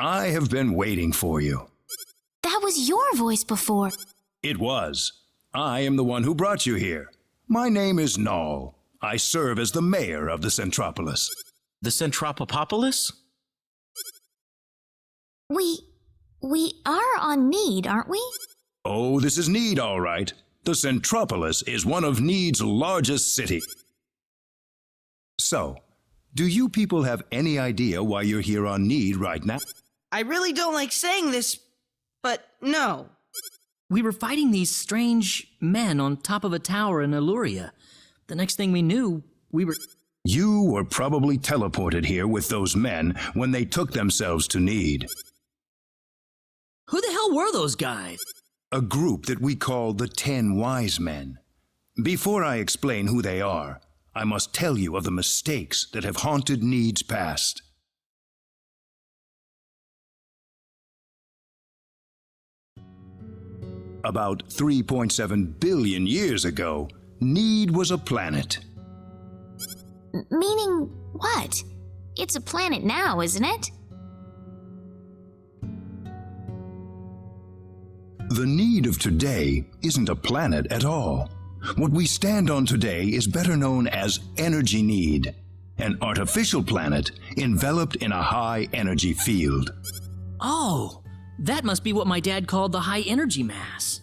I have been waiting for you. That was your voice before. It was. I am the one who brought you here. My name is Null. I serve as the mayor of the Centropolis. The Centropolis? We are on Need, aren't we? Oh, this is Need, all right. The Centropolis is one of Need's largest cities. So, do you people have any idea why you're here on Need right now? I really don't like saying this, but no. We were fighting these strange men on top of a tower in Illuria. The next thing we knew, we were... You were probably teleported here with those men when they took themselves to Need. Who the hell were those guys? A group that we call the 10 Wise Men. Before I explain who they are, I must tell you of the mistakes that have haunted Need's past. About 3.7 billion years ago, Need was a planet. Meaning what? It's a planet now, isn't it? The Need of today isn't a planet at all. What we stand on today is better known as Energy Need, an artificial planet enveloped in a high-energy field. Oh, that must be what my dad called the high energy mass.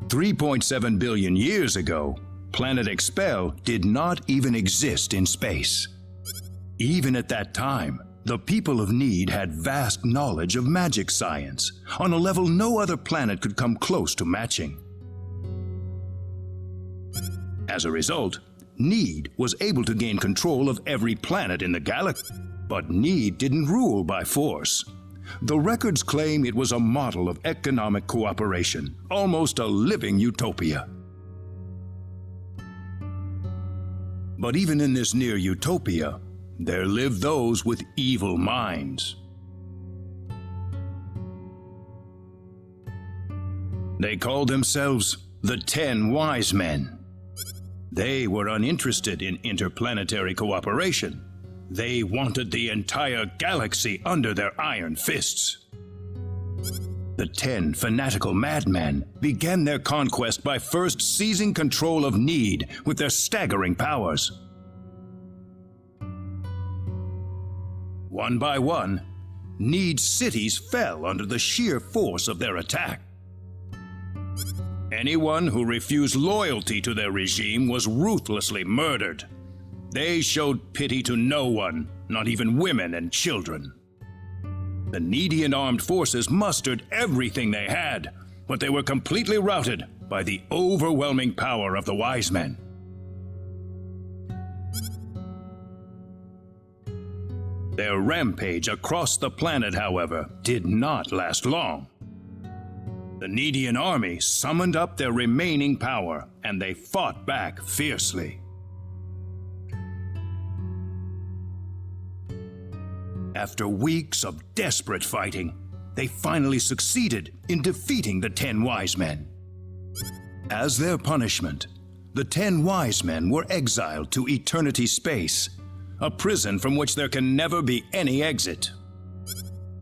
3.7 billion years ago, Planet Expel did not even exist in space. Even at that time, the people of Need had vast knowledge of magic science, on a level no other planet could come close to matching. As a result, Need was able to gain control of every planet in the galaxy. But Need didn't rule by force. The records claim it was a model of economic cooperation, almost a living utopia. But even in this near utopia, there lived those with evil minds. They called themselves the 10 Wise Men. They were uninterested in interplanetary cooperation. They wanted the entire galaxy under their iron fists. The 10 fanatical madmen began their conquest by first seizing control of Need with their staggering powers. One by one, Need's cities fell under the sheer force of their attack. Anyone who refused loyalty to their regime was ruthlessly murdered. They showed pity to no one, not even women and children. The Needian armed forces mustered everything they had, but they were completely routed by the overwhelming power of the Wise Men. Their rampage across the planet, however, did not last long. The Needian army summoned up their remaining power, and they fought back fiercely. After weeks of desperate fighting, they finally succeeded in defeating the 10 Wise Men. As their punishment, the 10 Wise Men were exiled to eternity space, a prison from which there can never be any exit.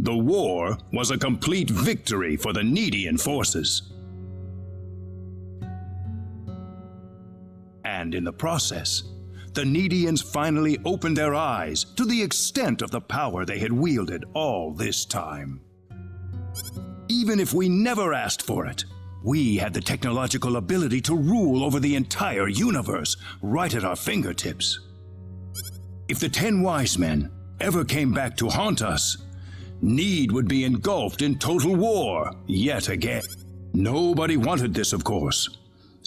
The war was a complete victory for the Needian forces. And in the process, the Needians finally opened their eyes to the extent of the power they had wielded all this time. Even if we never asked for it, we had the technological ability to rule over the entire universe right at our fingertips. If the 10 Wise Men ever came back to haunt us, Need would be engulfed in total war yet again. Nobody wanted this, of course.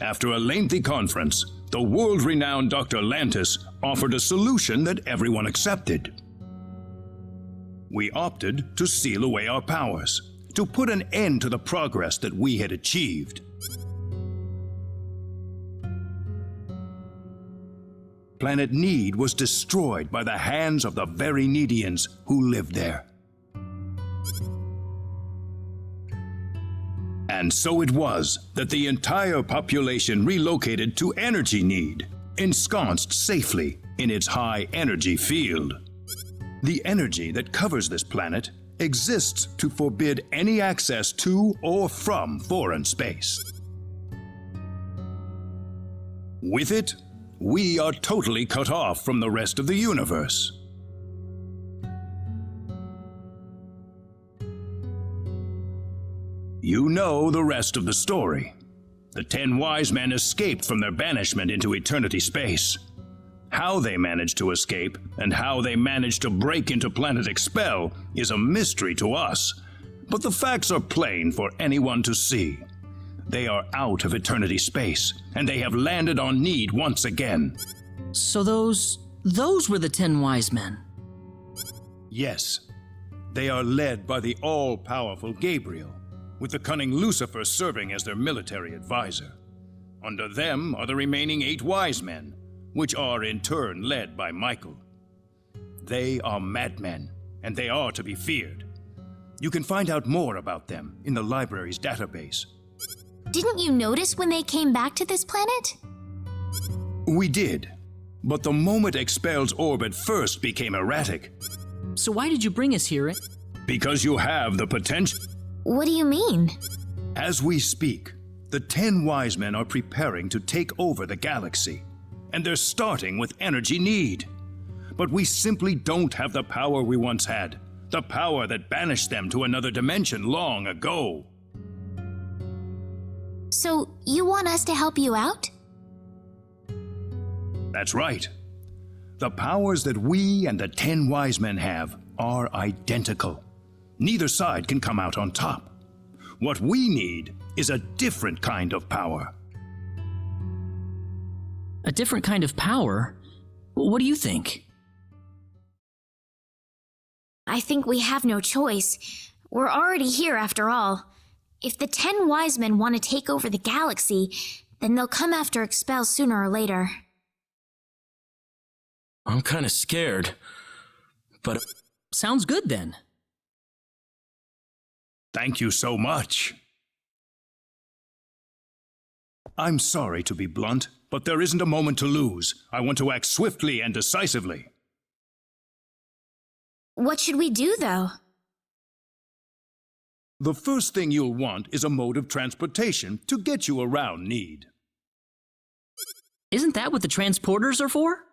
After a lengthy conference, the world-renowned Dr. Lantis offered a solution that everyone accepted. We opted to seal away our powers, to put an end to the progress that we had achieved. Planet Need was destroyed by the hands of the very Needians who lived there. And so it was that the entire population relocated to Energy Need, ensconced safely in its high-energy field. The energy that covers this planet exists to forbid any access to or from foreign space. With it, we are totally cut off from the rest of the universe. You know the rest of the story. The 10 wise men escaped from their banishment into eternity space. How they managed to escape and how they managed to break into planet Expel is a mystery to us, but the facts are plain for anyone to see. They are out of eternity space, and they have landed on Need once again. So those were the 10 wise men. Yes, they are led by the all-powerful Gabriel, with the cunning Lucifer serving as their military advisor. Under them are the remaining 8 wise men, which are in turn led by Michael. They are madmen, and they are to be feared. You can find out more about them in the library's database. Didn't you notice when they came back to this planet? We did, but the moment Expel's orbit first became erratic, So why did you bring us here? because you have the potential. What do you mean? As we speak, the 10 wise men are preparing to take over the galaxy, and they're starting with energy need. But we simply don't have the power we once had, the power that banished them to another dimension long ago. So, you want us to help you out? That's right. The powers that we and the 10 wise men have are identical. Neither side can come out on top. What we need is a different kind of power. A different kind of power? What do you think? I think we have no choice. We're already here after all. If the 10 wise men want to take over the galaxy, then they'll come after Expel sooner or later. I'm kind of scared, but Sounds good then. Thank you so much. I'm sorry to be blunt, but there isn't a moment to lose. I want to act swiftly and decisively. What should we do, though? The first thing you'll want is a mode of transportation to get you around Need. Isn't that what the transporters are for?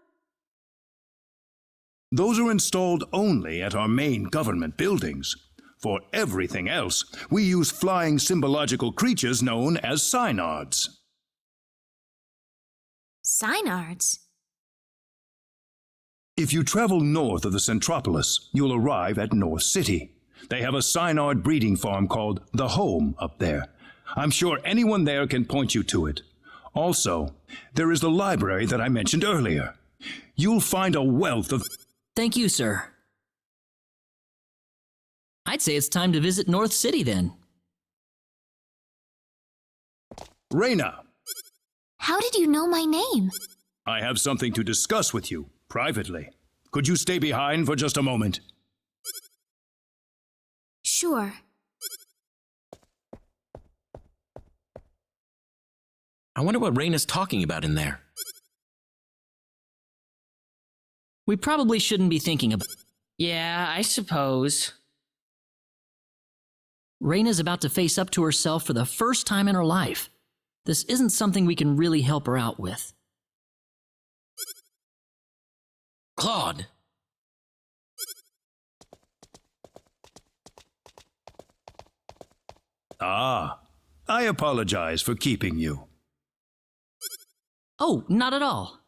Those are installed only at our main government buildings. For everything else, we use flying symbological creatures known as synards. Synards? If you travel north of the Centropolis, you'll arrive at North City. They have a synard breeding farm called The Home up there. I'm sure anyone there can point you to it. Also, there is the library that I mentioned earlier. You'll find a wealth of... Thank you, sir. I'd say it's time to visit North City then. Reyna, How did you know my name? I have something to discuss with you, privately. Could you stay behind for just a moment? Sure. I wonder what Raina's talking about in there. We probably shouldn't be thinking about... Yeah, I suppose. Raina's about to face up to herself for the first time in her life. This isn't something we can really help her out with. Claude! Ah, I apologize for keeping you. Oh, not at all.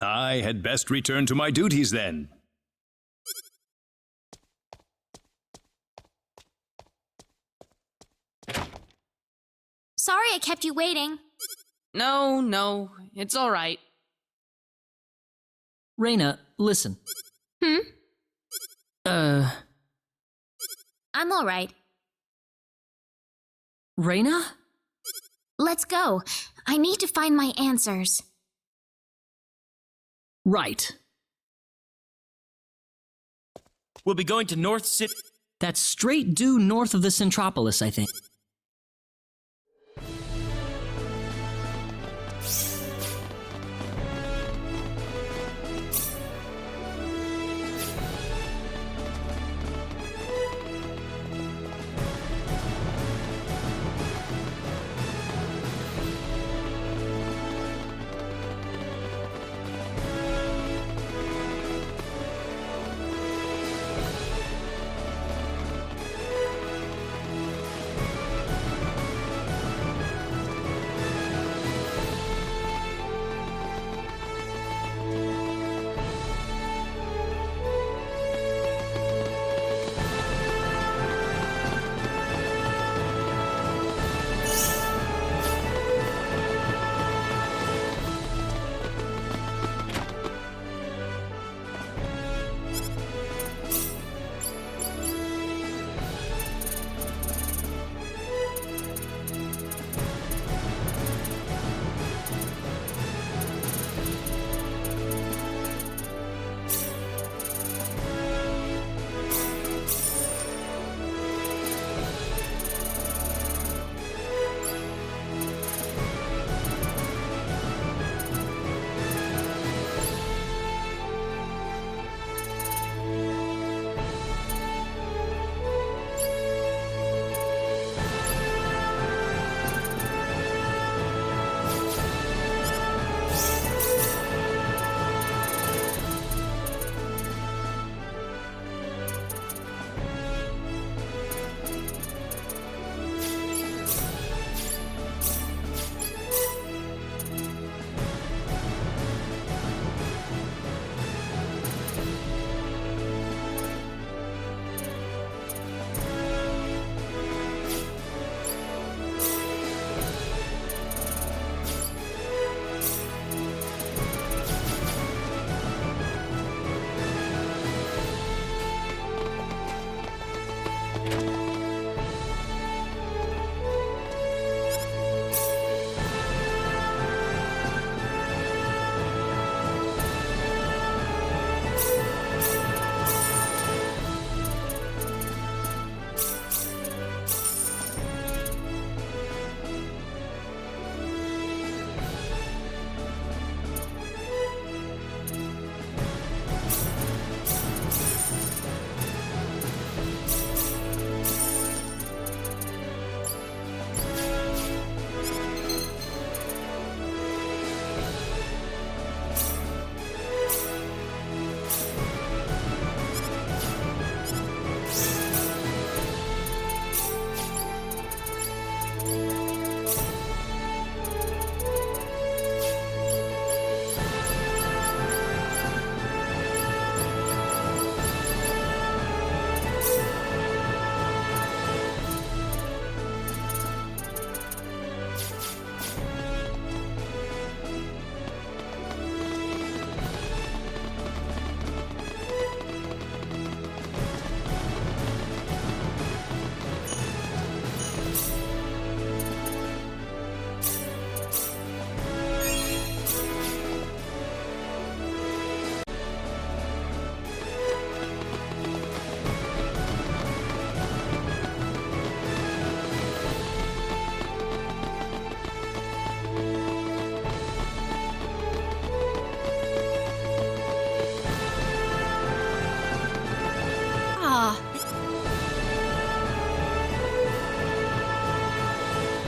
I had best return to my duties then. Sorry I kept you waiting. No, it's all right. Raina, listen. I'm all right. Raina? Let's go. I need to find my answers. Right. We'll be going to North City. That's straight due north of the Centropolis, I think.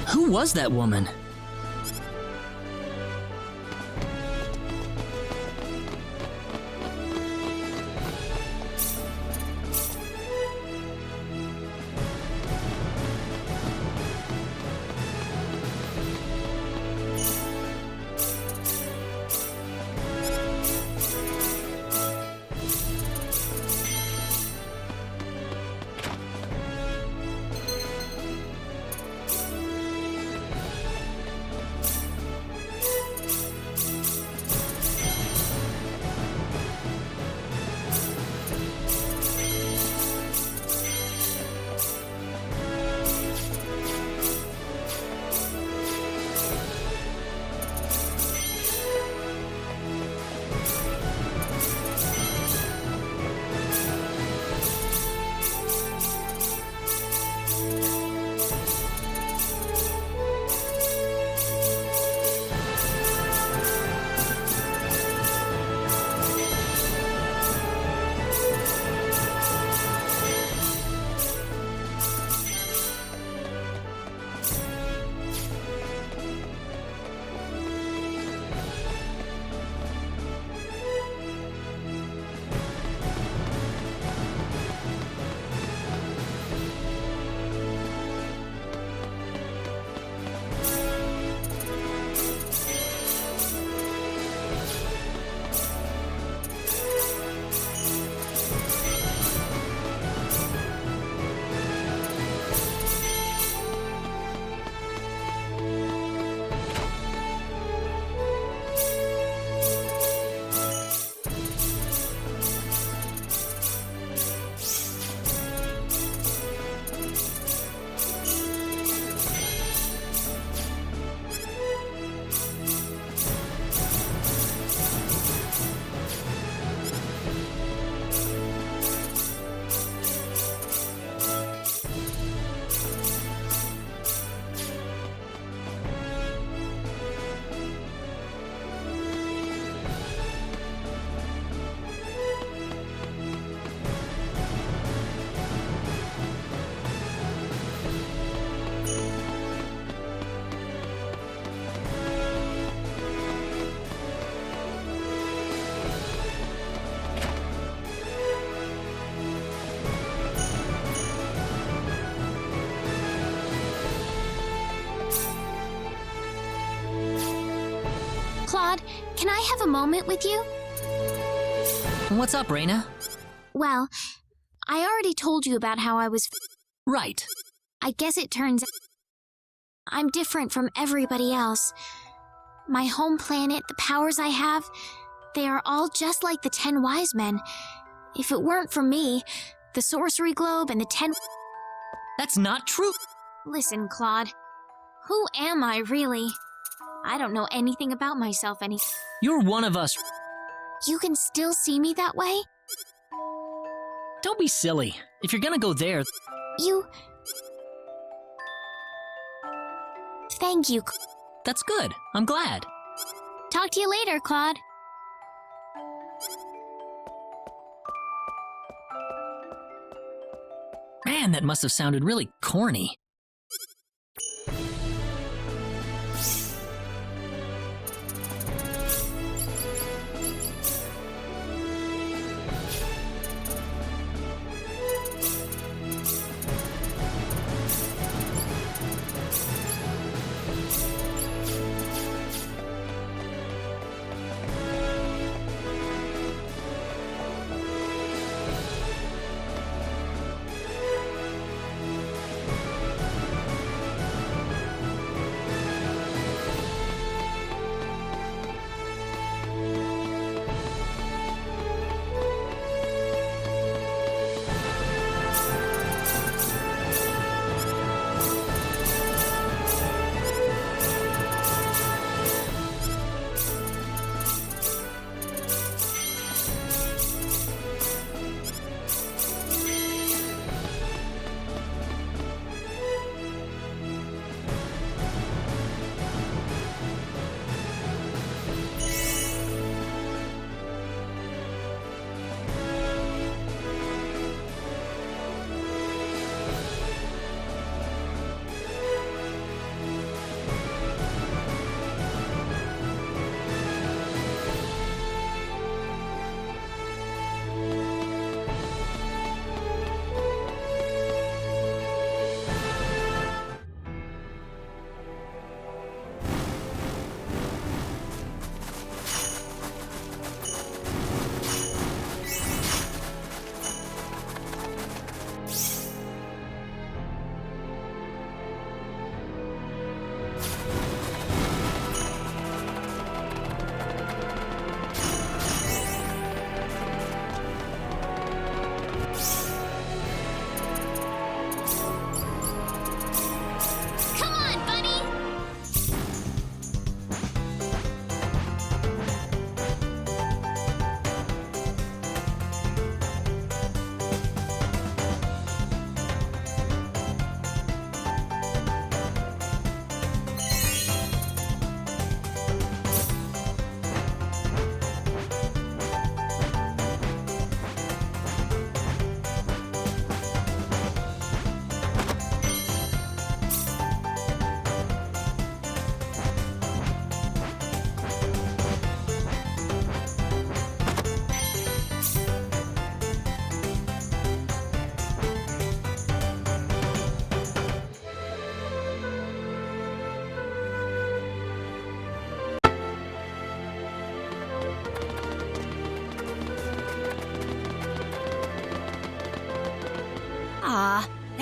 Who was that woman? Claude, can I have a moment with you? What's up, Reina? Well, I already told you about how I was. Right. I guess it turns out I'm different from everybody else. My home planet, the powers I have, they are all just like the 10 wise men. If it weren't for me, the sorcery globe and the 10... That's not true. Listen, Claude. Who am I, really? I don't know anything about myself any... You're one of us. You can still see me that way? Don't be silly. If you're gonna go there... You... Thank you. That's good. I'm glad. Talk to you later, Claude. Man, that must have sounded really corny.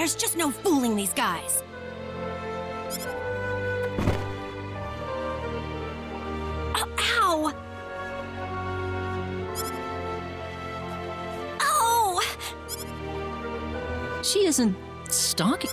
There's just no fooling these guys. Oh, ow! Oh! She isn't stalking.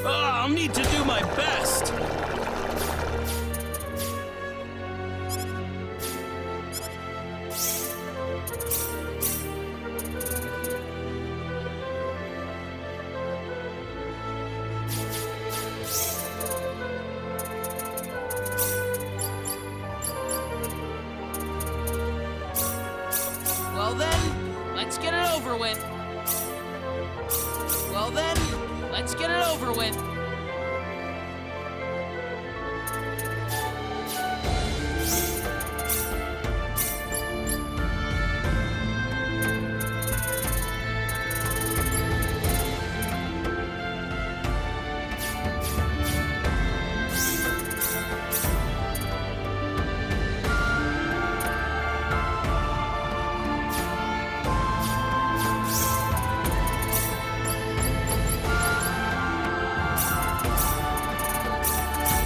I'll need to do my best. Well then, let's get it over with. Well then, let's get it over with.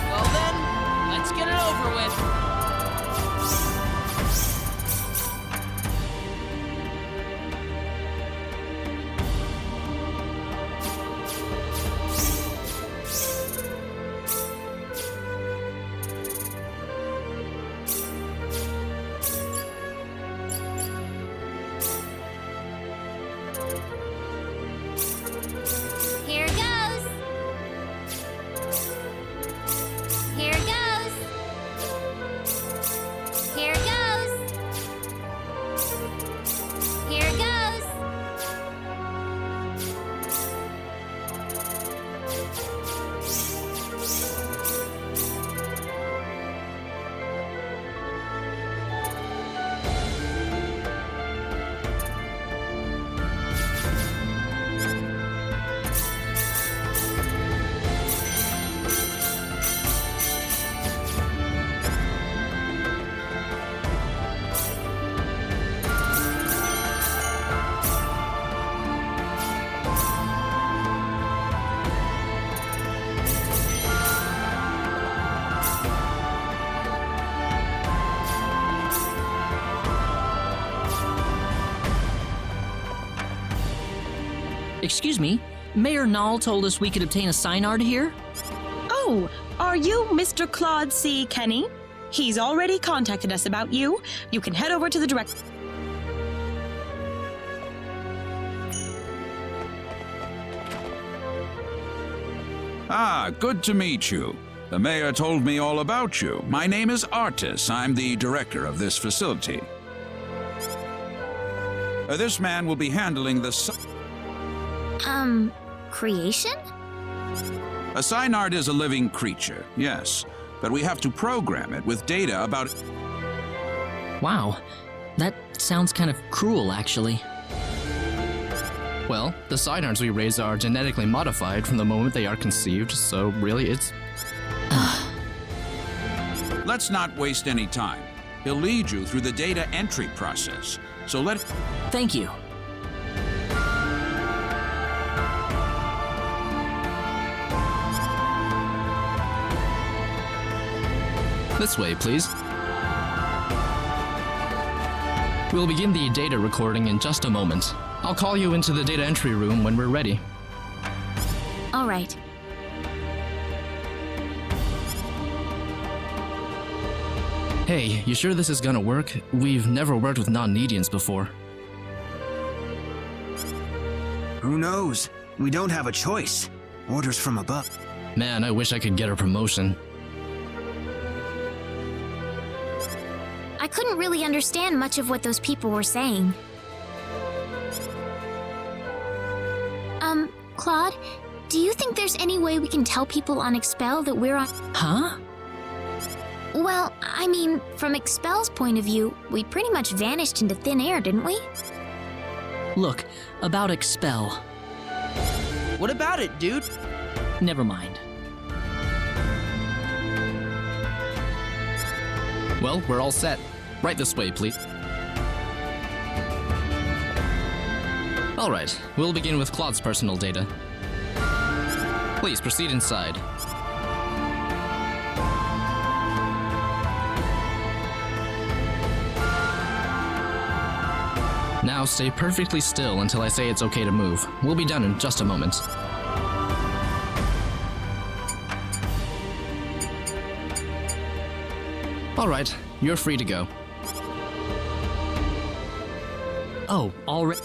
Well then, let's get it over with. Here goes. Here goes. Here goes. Here goes. Excuse me, Mayor Nall told us we could obtain a sign art here? Oh, are you Mr. Claude C. Kenny? He's already contacted us about you. You can head over to the direct. Ah, good to meet you. The mayor told me all about you. My name is Artis. I'm the director of this facility. This man will be handling the Creation? A sign art is a living creature, yes, but we have to program it with data about it. Wow, that sounds kind of cruel, actually. Well, the sign arts we raise are genetically modified from the moment they are conceived, so really it's... Let's not waste any time. He'll lead you through the data entry process. So Thank you. This way, please. We'll begin the data recording in just a moment. I'll call you into the data entry room when we're ready. All right. Hey, you sure this is gonna work? We've never worked with non-Nedians before. Who knows? We don't have a choice. Orders from above. Man, I wish I could get a promotion. I couldn't really understand much of what those people were saying. Claude, do you think there's any way we can tell people on Expel that we're on... Huh? Well, I mean, from Expel's point of view, we pretty much vanished into thin air, didn't we? Look, about Expel. What about it, dude? Never mind. Well, we're all set. Right this way, please. All right, we'll begin with Claude's personal data. Please proceed inside. Now stay perfectly still until I say it's okay to move. We'll be done in just a moment. All right, you're free to go. Oh, already.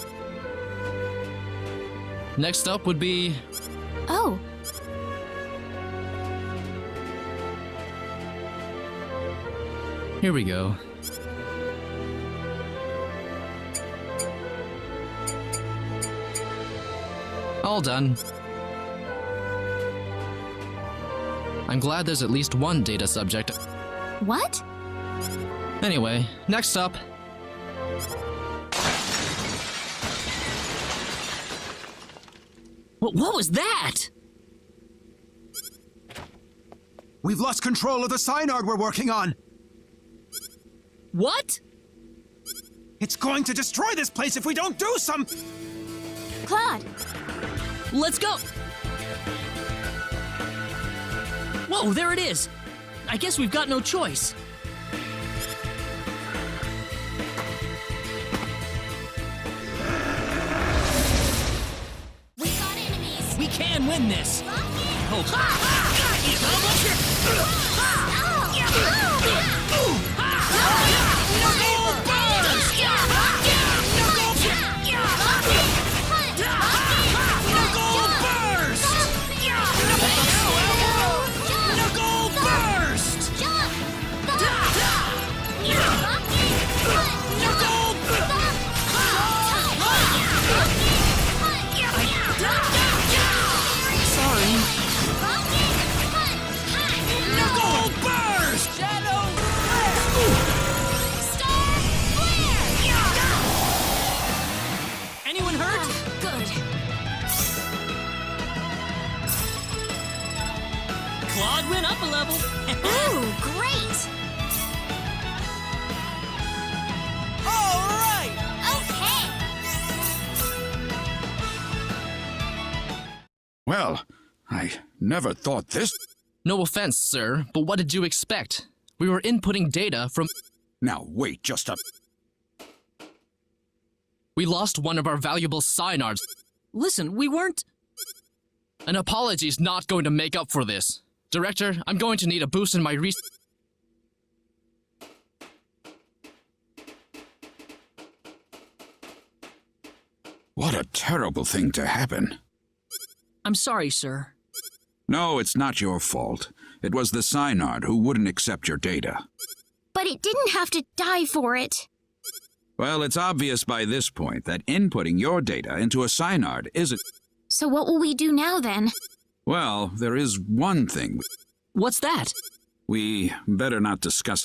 Next up would be... Oh, Here we go. All done. I'm glad there's at least one data subject. What? Anyway, next up. What was that? We've lost control of the Synard we're working on. What? It's going to destroy this place if we don't do some... Claude! Let's go! Whoa, there it is! I guess we've got no choice. We got enemies! We can win this! Oh, anyone hurt? Good. Claude went up a level. Ooh, great! All right! Okay! Well, I never thought this. No offense, sir, but what did you expect? We were inputting data from... Now, wait just a... We lost one of our valuable Synards. Listen, we weren't... An apology's not going to make up for this. Director, I'm going to need a boost in my What a terrible thing to happen. I'm sorry, sir. No, it's not your fault. It was the Synard who wouldn't accept your data. But it didn't have to die for it. Well, it's obvious by this point that inputting your data into a Synard isn't... So what will we do now, then? Well, there is one thing What's that? we better not discuss.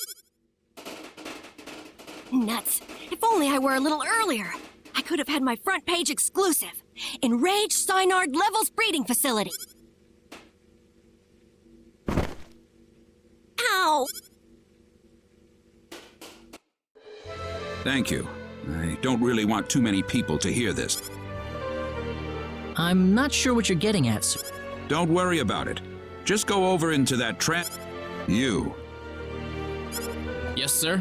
Nuts. If only I were a little earlier. I could have had my front page exclusive. Enraged Synard Levels Breeding Facility. Ow! Thank you. I don't really want too many people to hear this. I'm not sure what you're getting at, sir. Don't worry about it. Just go over into that You. Yes, sir?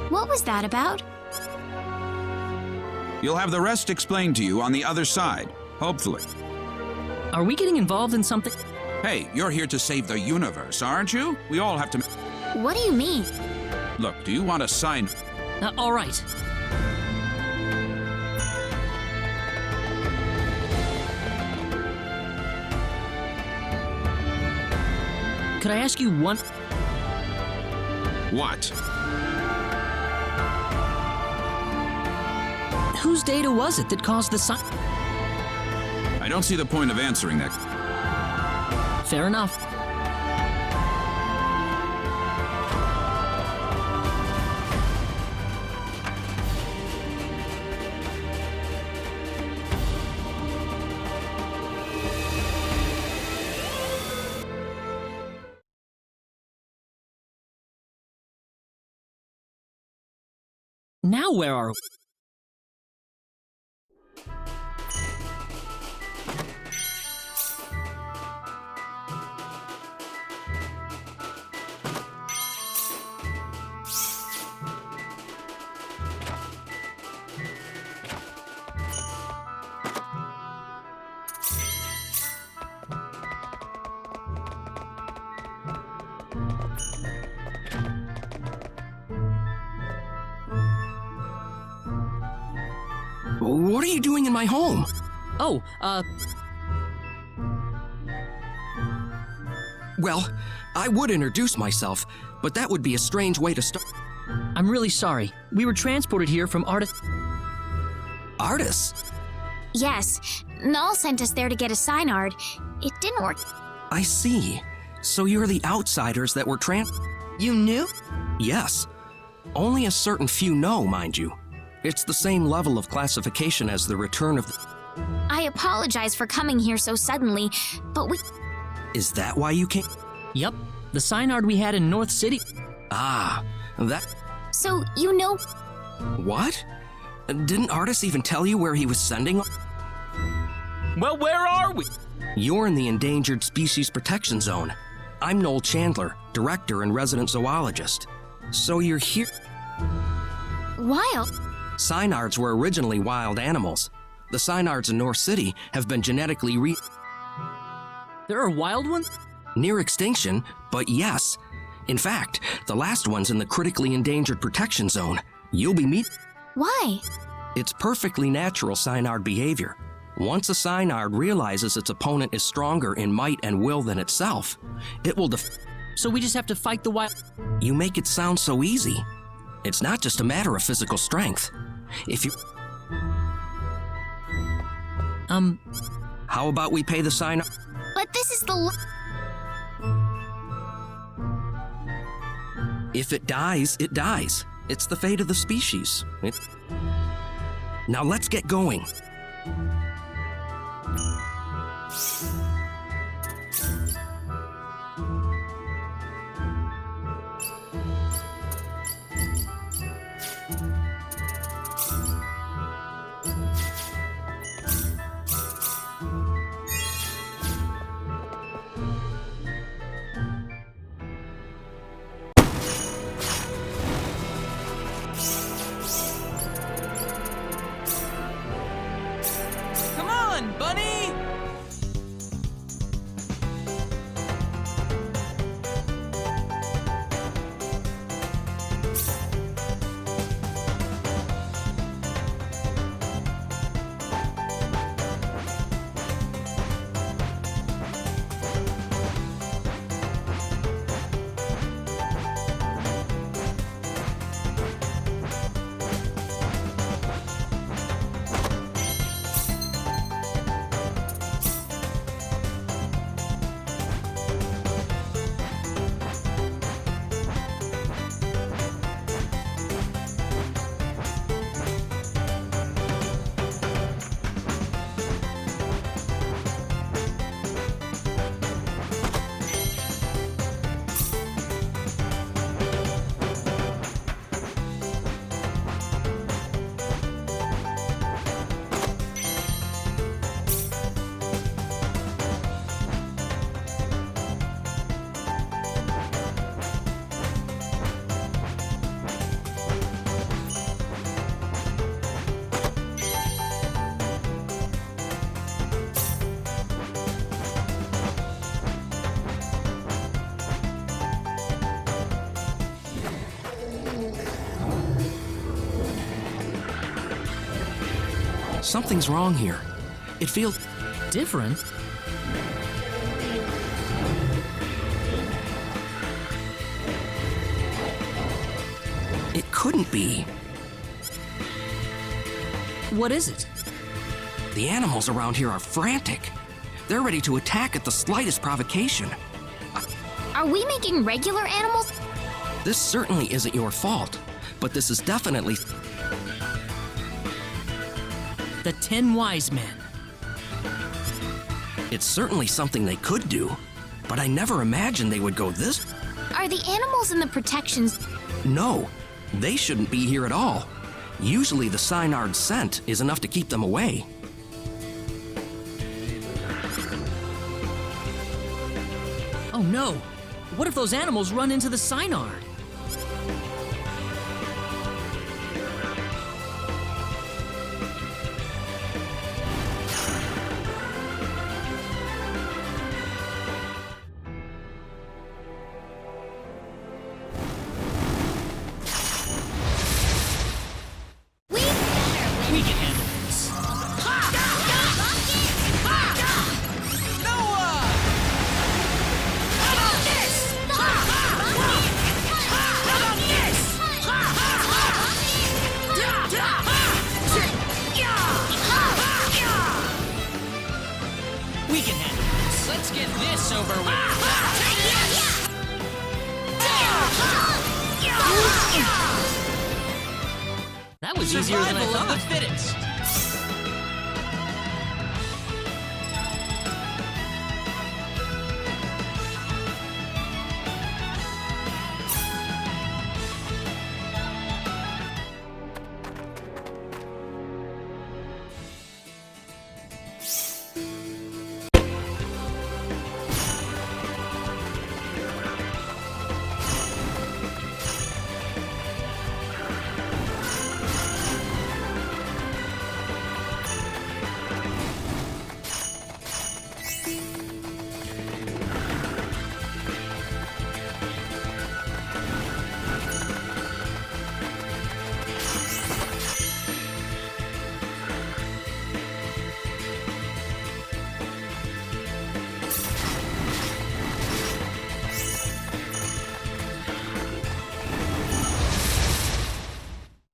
What was that about? You'll have the rest explained to you on the other side, hopefully. Are we getting involved in something? Hey, you're here to save the universe, aren't you? We all have to... What do you mean? Look, do you want to sign... All right. Could I ask you one... What? Whose data was it that caused the I don't see the point of answering that. Fair enough. Now where are we? What are you doing in my home? Oh, Well, I would introduce myself, but that would be a strange way to start. I'm really sorry. We were transported here from Artis. Artis? Yes, Null sent us there to get a Synard. It didn't work. I see. So you're the outsiders that were You knew? Yes. Only a certain few know, mind you. It's the same level of classification as the return of the... I apologize for coming here so suddenly, but we... Is that why you came? Yep, the Synard we had in North City. Ah, that... So, you know... What? Didn't Artis even tell you where he was sending? Well, where are we? You're in the Endangered Species Protection Zone. I'm Noel Chandler, director and resident zoologist. So you're here... Wild? Synards were originally wild animals. The Synards in North City have been genetically There are wild ones? near extinction, but yes. In fact, the last one's in the critically endangered protection zone. You'll be Why? It's perfectly natural Synard behavior. Once a Synard realizes its opponent is stronger in might and will than itself, it will So we just have to fight the wild... You make it sound so easy. It's not just a matter of physical strength. If you... How about we pay the Synard? But this is the... If it dies, it dies. It's the fate of the species. Now let's get going. Come on, bunny! Something's wrong here. It feels different. It couldn't be. What is it? The animals around here are frantic. They're ready to attack at the slightest provocation. Are we making regular animals? This certainly isn't your fault, but this is definitely... The 10 Wise Men. It's certainly something they could do, but I never imagined they would go this... Are the animals in the protections... No, they shouldn't be here at all. Usually the Synard scent is enough to keep them away. Oh no! What if those animals run into the Synard? We can handle this. Noah! Let's get this over with. That was easier than I Survival of thought. the fittest.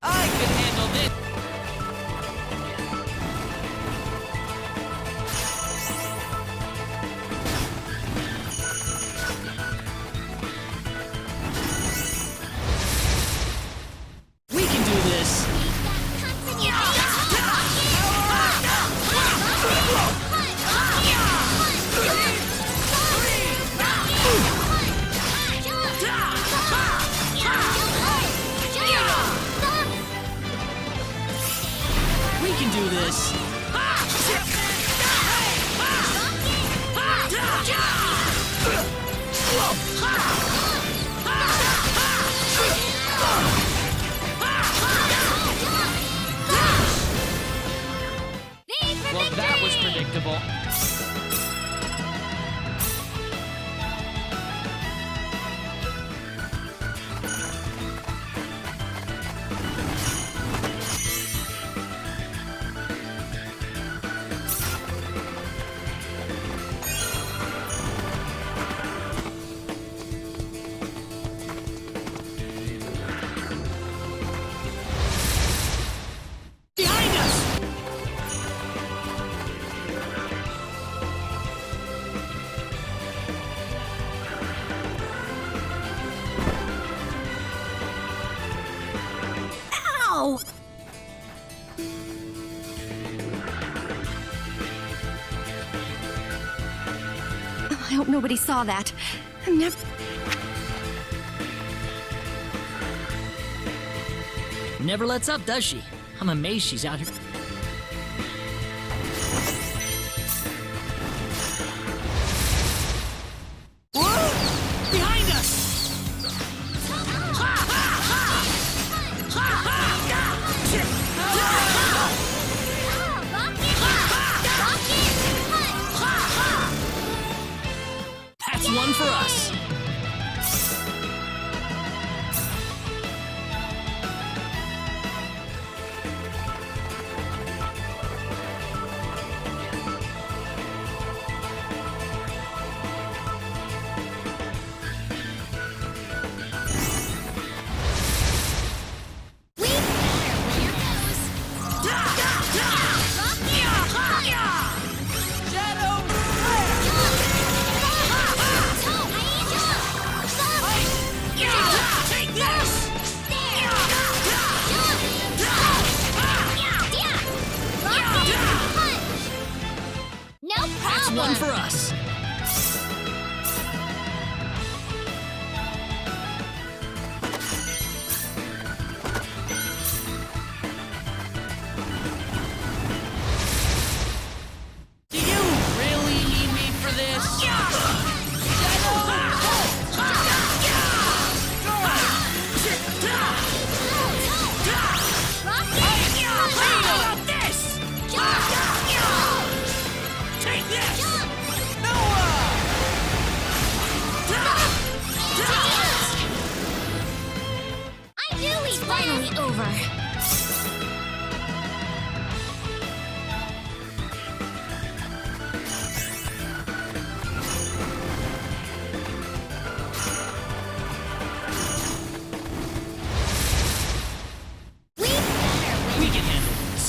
I can handle this. We can do this. We can do this. Well, that was predictable. Behind us! Ow! I hope nobody saw that. I'm never. Never lets up, does she? I'm amazed she's out here. Behind us! That's one for us. That's one for us. Do you really need me for this? I knew it's finally over. We can handle this.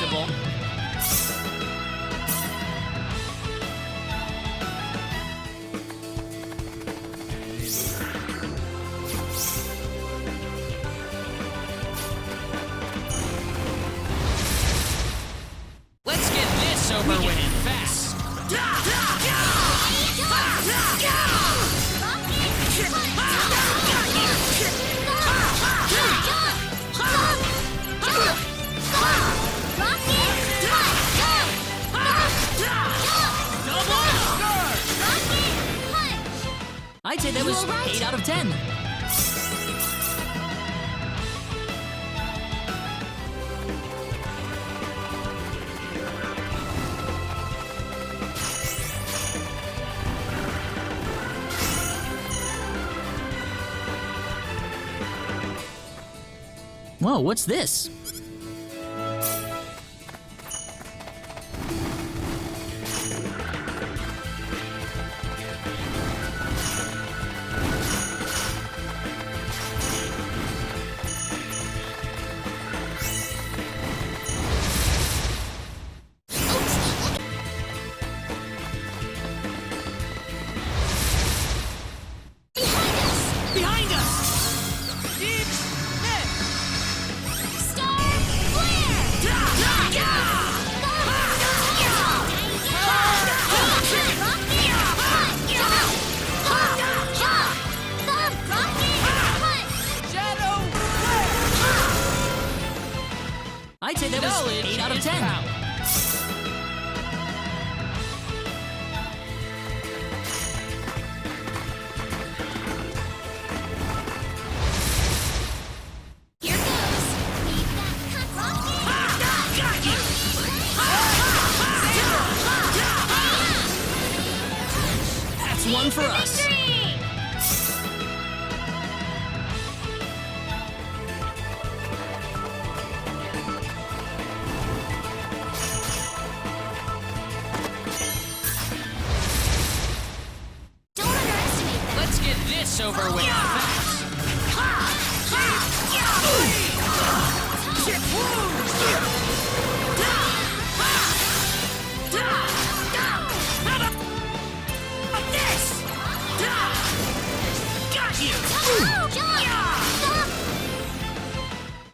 acceptable. Let's get this over with fast. I'd say that was 8 out of 10. Whoa, what's this? Behind us! I'd say that was 8 out of 10. That's one for us. Let's get this over with fast.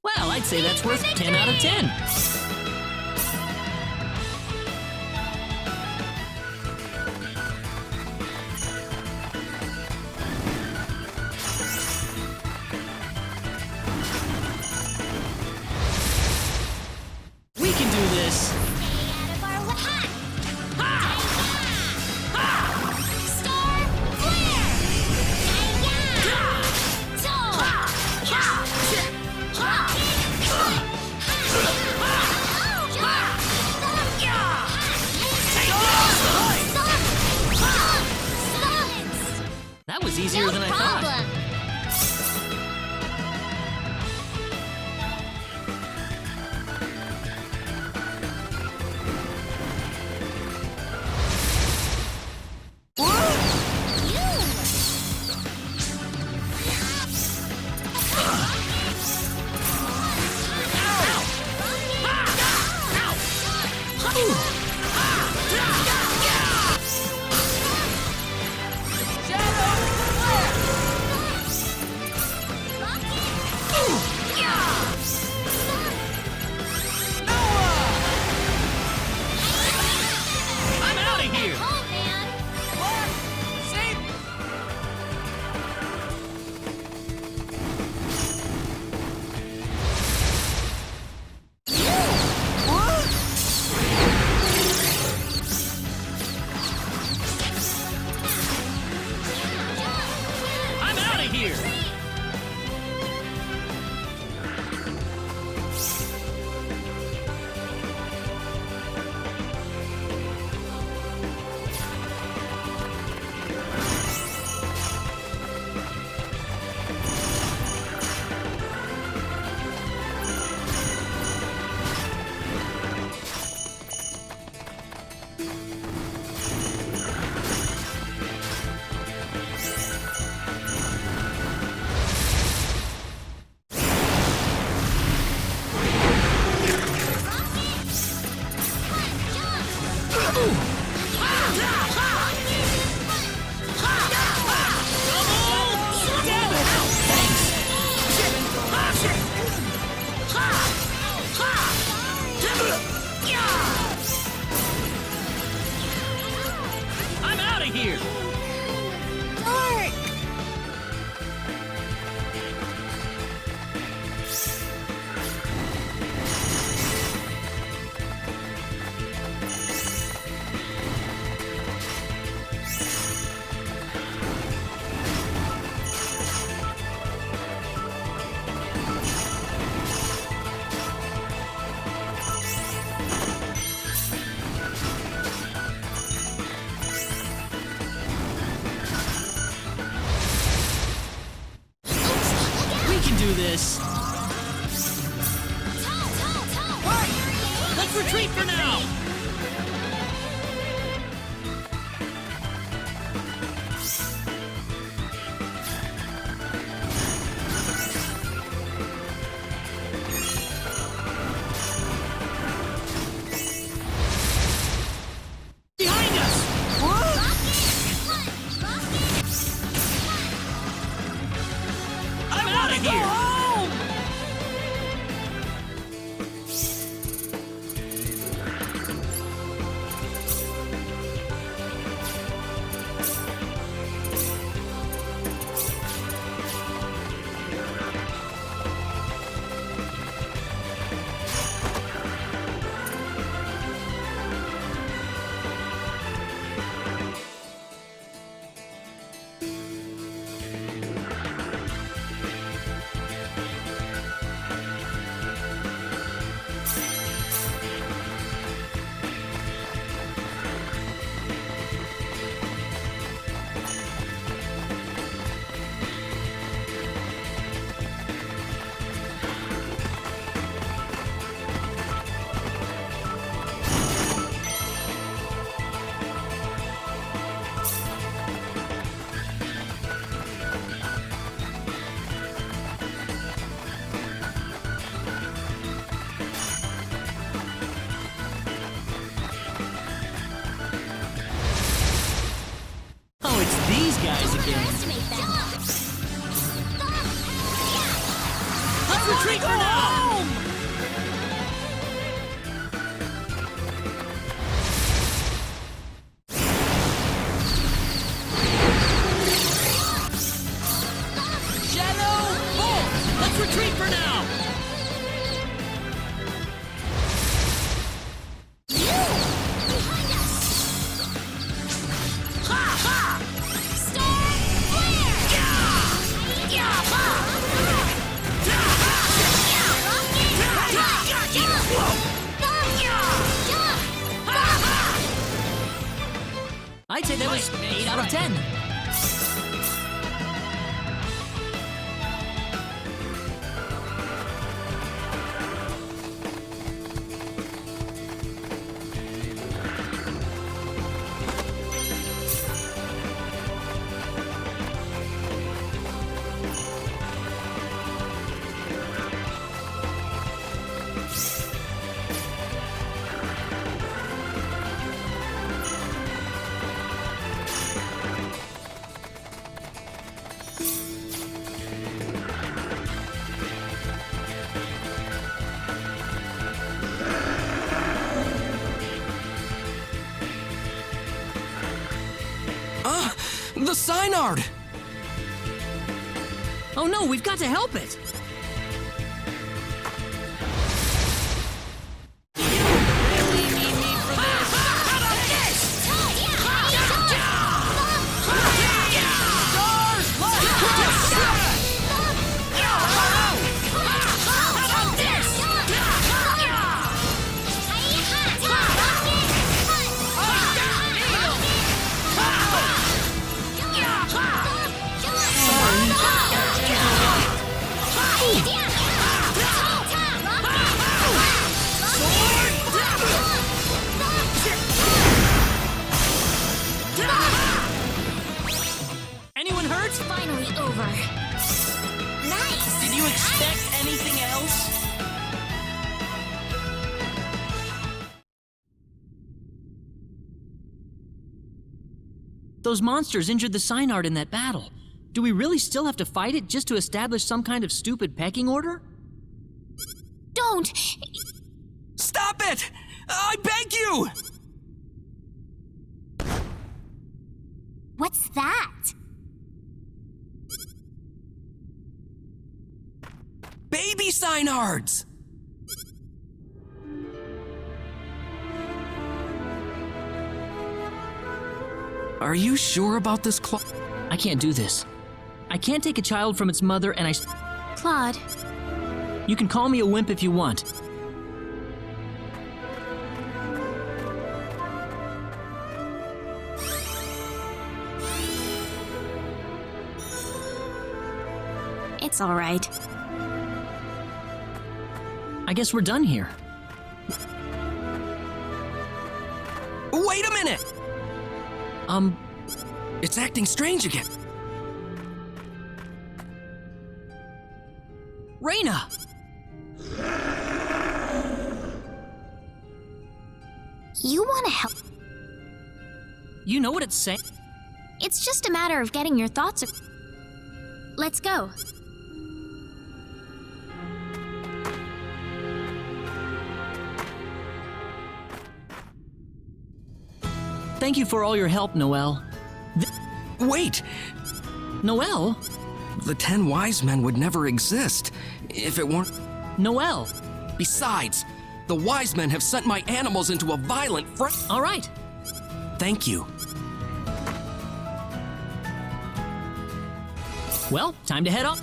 Well, I'd say that's worth 10 out of 10. We can do this. That was easier than I thought. I'm out of here! We can do this. Let's retreat for now! Behind us! I'm out of here! Oh, it's these guys again. Let's retreat for now! Shadow Bolt! Let's retreat for now! I'd say that was 8 out of 10. The Synard! Oh no, we've got to help it! Those monsters injured the Synard in that battle. Do we really still have to fight it just to establish some kind of stupid pecking order? Don't! Stop it! I beg you! What's that? Baby Synards! Are you sure about this, Claude? I can't do this. I can't take a child from its mother and Claude. You can call me a wimp if you want. It's all right. I guess we're done here. Wait a minute! It's acting strange again. Reina! You want to help? You know what it's saying? It's just a matter of getting your thoughts. Let's go. Thank you for all your help, Noelle. Wait! Noelle? The 10 wise men would never exist if it weren't. Noelle! Besides, the wise men have sent my animals into a violent frenzy. All right. Thank you. Well, time to head off.